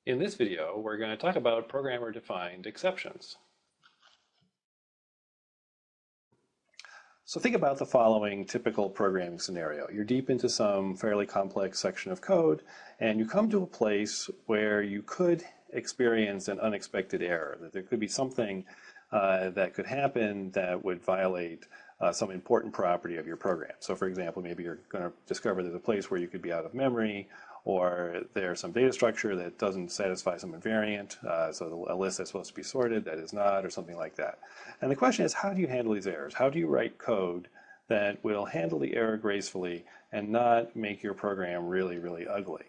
In this video, we're going to talk about programmer-defined exceptions. So think about the following typical programming scenario. You're deep into some fairly complex section of code, and you come to a place where you could experience an unexpected error, that there could be something that could happen that would violate some important property of your program. So for example, maybe you're going to discover there's a place where you could be out of memory, or there's some data structure that doesn't satisfy some invariant, so a list that's supposed to be sorted that is not, or something like that. And the question is, how do you handle these errors? How do you write code that will handle the error gracefully and not make your program really, really ugly?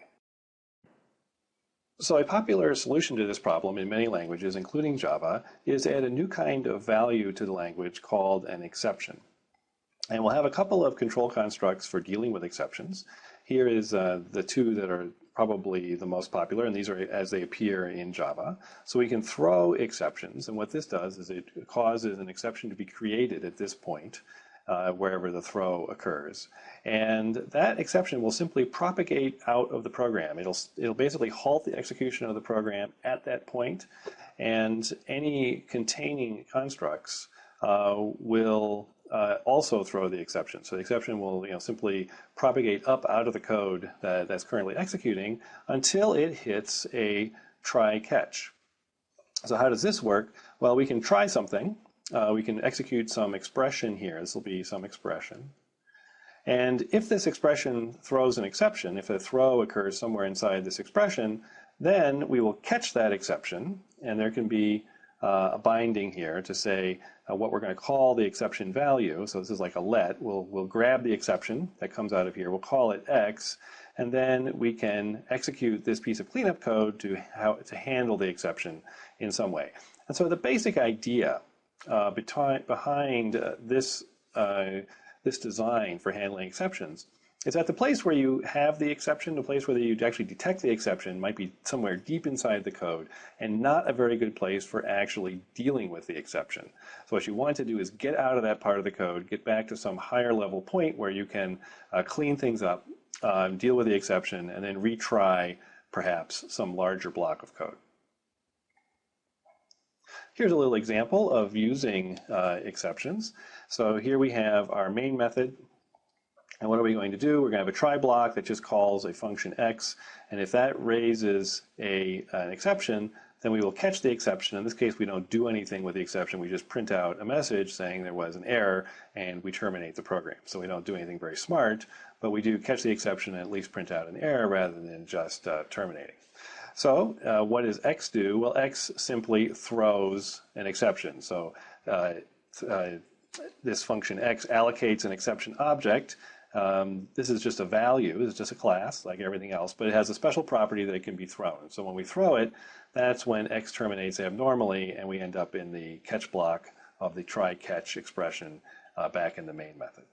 So a popular solution to this problem in many languages, including Java, is to add a new kind of value to the language called an exception. And we'll have a couple of control constructs for dealing with exceptions. Here is the two that are probably the most popular, and these are as they appear in Java. So we can throw exceptions, and what this does is it causes an exception to be created at this point, wherever the throw occurs. And that exception will simply propagate out of the program. It'll basically halt the execution of the program at that point, and any containing constructs will also throw the exception. So the exception will simply propagate up out of the code that's currently executing until it hits a try catch. So how does this work? Well, we can try something. We can execute some expression here. This will be some expression. And if this expression throws an exception, if a throw occurs somewhere inside this expression, then we will catch that exception, and there can be a binding here to say what we're going to call the exception value. So this is like a let. We'll grab the exception that comes out of here. We'll call it x, and then we can execute this piece of cleanup code to handle the exception in some way. And so the basic idea behind this design for handling exceptions is that the place where you have the exception, the place where you actually detect the exception, might be somewhere deep inside the code and not a very good place for actually dealing with the exception. So what you want to do is get out of that part of the code, get back to some higher level point where you can clean things up, deal with the exception, and then retry perhaps some larger block of code. Here's a little example of using exceptions. So here we have our main method. And what are we going to do? We're going to have a try block that just calls a function x. And if that raises an exception, then we will catch the exception. In this case, we don't do anything with the exception. We just print out a message saying there was an error, and we terminate the program. So we don't do anything very smart, but we do catch the exception and at least print out an error rather than just terminating. So what does x do? Well, x simply throws an exception. So this function x allocates an exception object. This is just a value, this is just a class like everything else, but it has a special property that it can be thrown. So when we throw it, that's when x terminates abnormally, and we end up in the catch block of the try-catch expression back in the main method.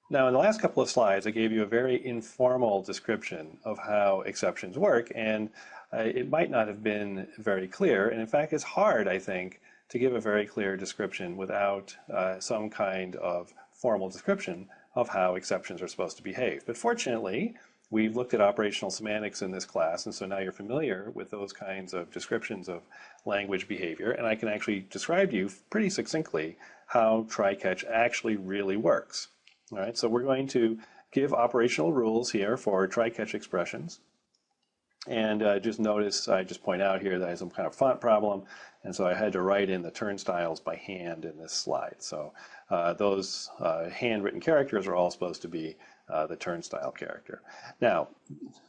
Now, in the last couple of slides, I gave you a very informal description of how exceptions work, and it might not have been very clear, and in fact, it's hard, I think, to give a very clear description without some kind of formal description of how exceptions are supposed to behave. But fortunately, we've looked at operational semantics in this class, and so now you're familiar with those kinds of descriptions of language behavior, and I can actually describe to you pretty succinctly how try-catch actually really works. All right, so we're going to give operational rules here for try-catch expressions. And just notice, I just point out here that I have some kind of font problem, and so I had to write in the turnstiles by hand in this slide. So those handwritten characters are all supposed to be the turnstile character. Now,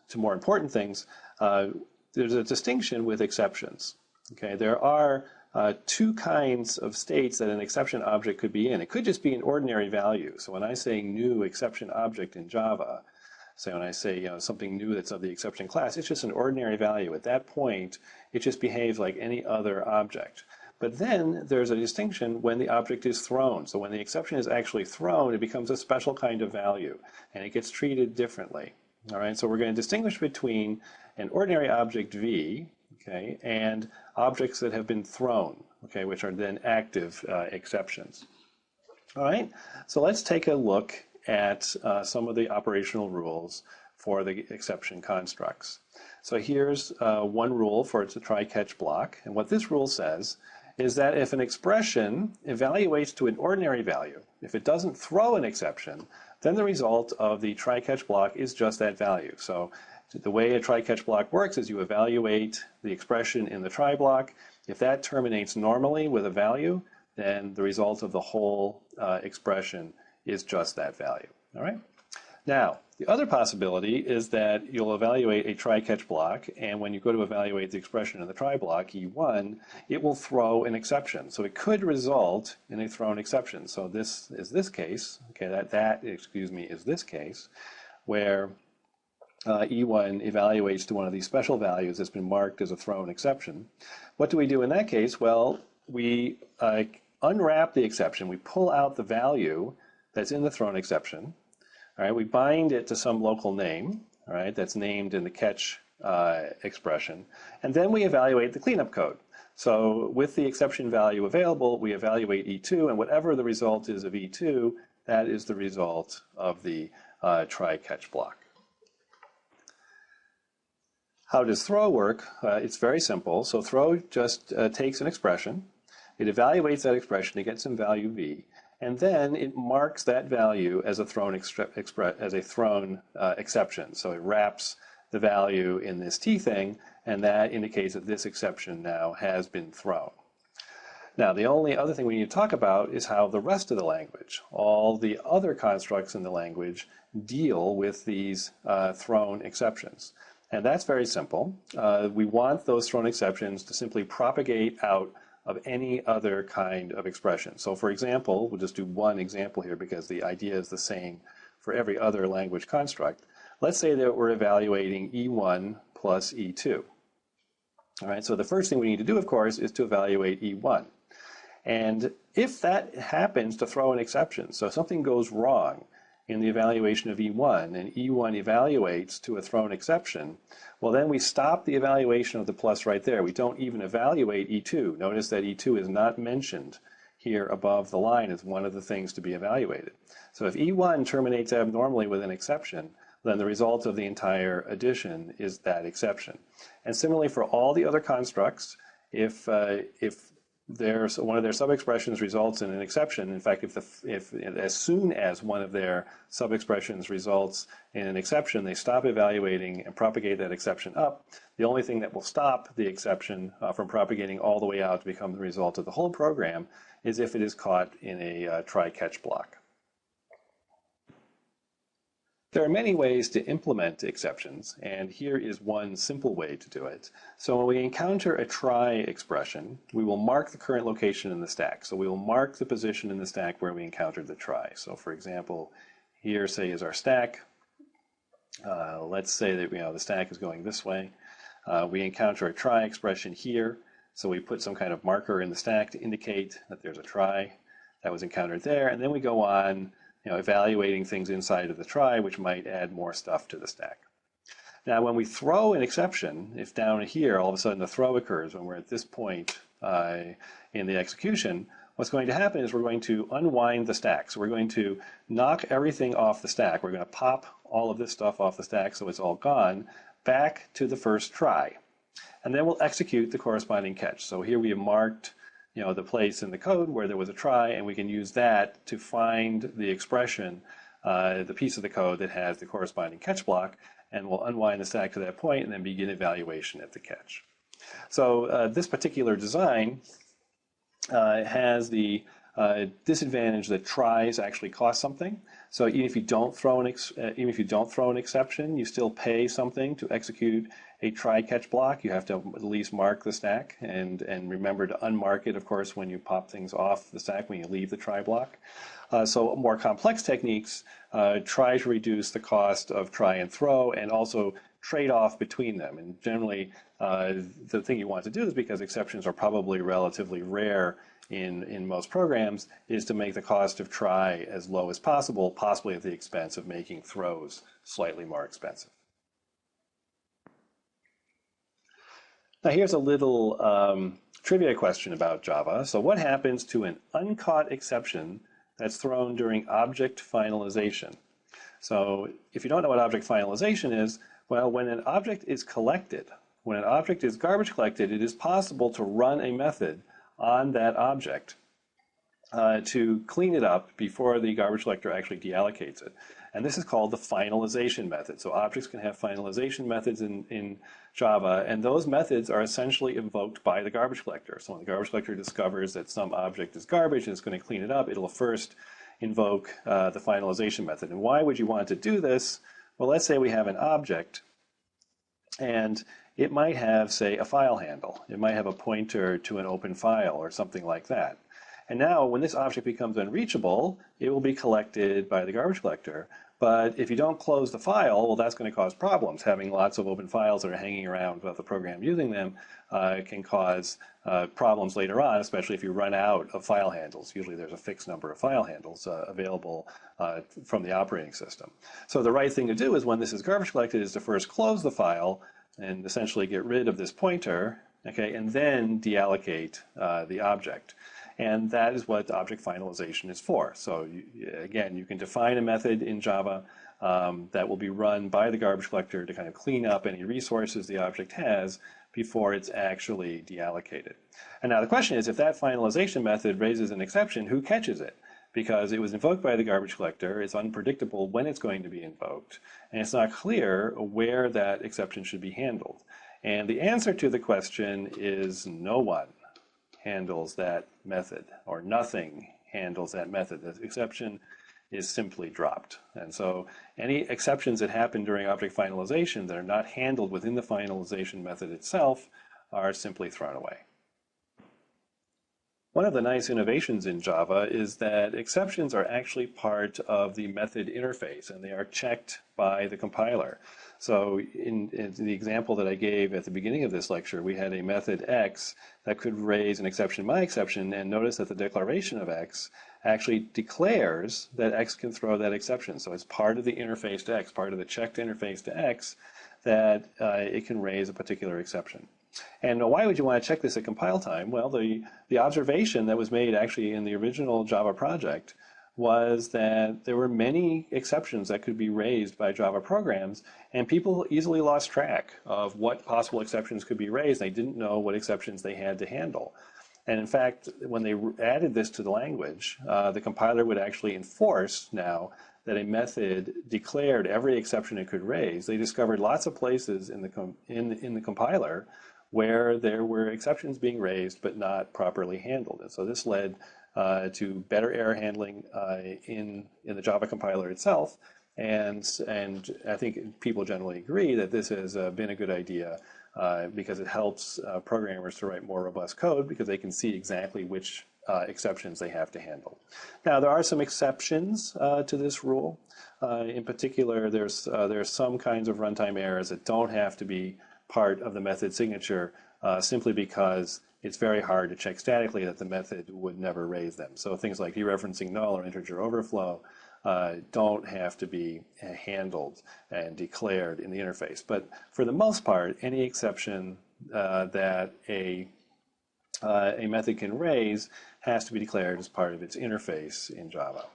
to more important things, there's a distinction with exceptions. Okay, there are two kinds of states that an exception object could be in. It could just be an ordinary value. So when I say new exception object in Java, so when I say something new that's of the exception class, it's just an ordinary value. At that point, it just behaves like any other object. But then there's a distinction when the object is thrown. So when the exception is actually thrown, it becomes a special kind of value, and it gets treated differently. All right, so we're going to distinguish between an ordinary object v, okay, and objects that have been thrown, okay, which are then active exceptions. All right, so let's take a look at some of the operational rules for the exception constructs. So here's one rule for it's a try-catch block. And what this rule says is that if an expression evaluates to an ordinary value, if it doesn't throw an exception, then the result of the try-catch block is just that value. So the way a try-catch block works is you evaluate the expression in the try block. If that terminates normally with a value, then the result of the whole expression is just that value. All right? Now, the other possibility is that you'll evaluate a try-catch block, and when you go to evaluate the expression in the try block, E1, it will throw an exception. So it could result in a thrown exception. So this is this case, okay, is this case, where E1 evaluates to one of these special values that's been marked as a thrown exception. What do we do in that case? Well, we unwrap the exception. We pull out the value that's in the thrown exception. All right, we bind it to some local name, all right, that's named in the catch expression, and then we evaluate the cleanup code. So with the exception value available, we evaluate E2, and whatever the result is of E2, that is the result of the try-catch block. How does throw work? It's very simple. So throw just takes an expression, it evaluates that expression, it gets some value V, and then it marks that value as a thrown exception. So it wraps the value in this T thing, and that indicates that this exception now has been thrown. Now, the only other thing we need to talk about is how the rest of the language, all the other constructs in the language, deal with these thrown exceptions. And that's very simple. We want those thrown exceptions to simply propagate out of any other kind of expression. So for example, we'll just do one example here because the idea is the same for every other language construct. Let's say that we're evaluating E1 plus E2. All right, so the first thing we need to do, of course, is to evaluate E1. And if that happens to throw an exception, so something goes wrong in the evaluation of E1, and E1 evaluates to a thrown exception, well, then we stop the evaluation of the plus right there. We don't even evaluate E2. Notice that E2 is not mentioned here above the line as one of the things to be evaluated. So if E1 terminates abnormally with an exception, then the result of the entire addition is that exception. And similarly for all the other constructs, if one of their sub-expressions results in an exception. In fact, if as soon as one of their sub-expressions results in an exception, they stop evaluating and propagate that exception up. The only thing that will stop the exception from propagating all the way out to become the result of the whole program is if it is caught in a try-catch block. There are many ways to implement exceptions, and here is one simple way to do it. So when we encounter a try expression, we will mark the current location in the stack. So we will mark the position in the stack where we encountered the try. So for example, here, say, is our stack. Let's say that the stack is going this way. We encounter a try expression here, so we put some kind of marker in the stack to indicate that there's a try that was encountered there, and then we go on evaluating things inside of the try, which might add more stuff to the stack. Now, when we throw an exception, if down here all of a sudden the throw occurs when we're at this point in the execution, what's going to happen is we're going to unwind the stack. So we're going to knock everything off the stack. We're going to pop all of this stuff off the stack so it's all gone back to the first try. And then we'll execute the corresponding catch. So here we have marked the place in the code where there was a try, and we can use that to find the expression, the piece of the code that has the corresponding catch block, and we'll unwind the stack to that point and then begin evaluation at the catch. So this particular design has the disadvantage that tries actually cost something. So even if you don't throw an exception, you still pay something to execute a try-catch block. You have to at least mark the stack and remember to unmark it, of course, when you pop things off the stack when you leave the try block. So more complex techniques try to reduce the cost of try and throw and also trade off between them. And generally, the thing you want to do is, because exceptions are probably relatively rare in most programs, is to make the cost of try as low as possible, possibly at the expense of making throws slightly more expensive. Now here's a little trivia question about Java. So what happens to an uncaught exception that's thrown during object finalization? So if you don't know what object finalization is, well, when an object is collected, when an object is garbage collected, it is possible to run a method on that object to clean it up before the garbage collector actually deallocates it. And this is called the finalization method. So objects can have finalization methods in Java, and those methods are essentially invoked by the garbage collector. So when the garbage collector discovers that some object is garbage and it's going to clean it up, it'll first invoke the finalization method. And why would you want to do this? Well, let's say we have an object, and it might have, say, a file handle. It might have a pointer to an open file or something like that. And now, when this object becomes unreachable, it will be collected by the garbage collector. But if you don't close the file, well, that's going to cause problems. Having lots of open files that are hanging around without the program using them can cause problems later on, especially if you run out of file handles. Usually there's a fixed number of file handles available from the operating system. So the right thing to do is when this is garbage collected is to first close the file and essentially get rid of this pointer, okay, and then deallocate the object. And that is what object finalization is for. So again, you can define a method in Java that will be run by the garbage collector to kind of clean up any resources the object has before it's actually deallocated. And now the question is, if that finalization method raises an exception, who catches it? Because it was invoked by the garbage collector, it's unpredictable when it's going to be invoked, and it's not clear where that exception should be handled. And the answer to the question is no one handles that method, or nothing handles that method. The exception is simply dropped. And so any exceptions that happen during object finalization that are not handled within the finalization method itself are simply thrown away. One of the nice innovations in Java is that exceptions are actually part of the method interface, and they are checked by the compiler. So in the example that I gave at the beginning of this lecture, we had a method x that could raise an exception, my exception, and notice that the declaration of x actually declares that x can throw that exception. So it's part of the interface to x, part of the checked interface to x, that it can raise a particular exception. And why would you want to check this at compile time? Well, the observation that was made actually in the original Java project was that there were many exceptions that could be raised by Java programs, and people easily lost track of what possible exceptions could be raised. They didn't know what exceptions they had to handle. And in fact, when they added this to the language, the compiler would actually enforce now that a method declared every exception it could raise. They discovered lots of places in the compiler where there were exceptions being raised but not properly handled. And so this led to better error handling in the Java compiler itself. And I think people generally agree that this has been a good idea because it helps programmers to write more robust code because they can see exactly which exceptions they have to handle. Now, there are some exceptions to this rule. In particular, there's some kinds of runtime errors that don't have to be part of the method signature simply because it's very hard to check statically that the method would never raise them. So things like dereferencing null or integer overflow don't have to be handled and declared in the interface. But for the most part, any exception that a method can raise has to be declared as part of its interface in Java.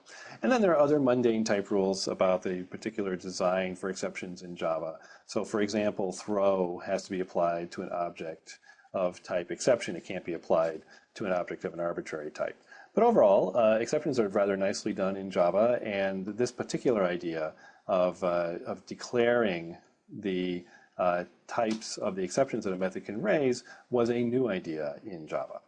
And then there are other mundane type rules about the particular design for exceptions in Java. So for example, throw has to be applied to an object of type exception. It can't be applied to an object of an arbitrary type. But overall, exceptions are rather nicely done in Java, and this particular idea of declaring the types of the exceptions that a method can raise was a new idea in Java.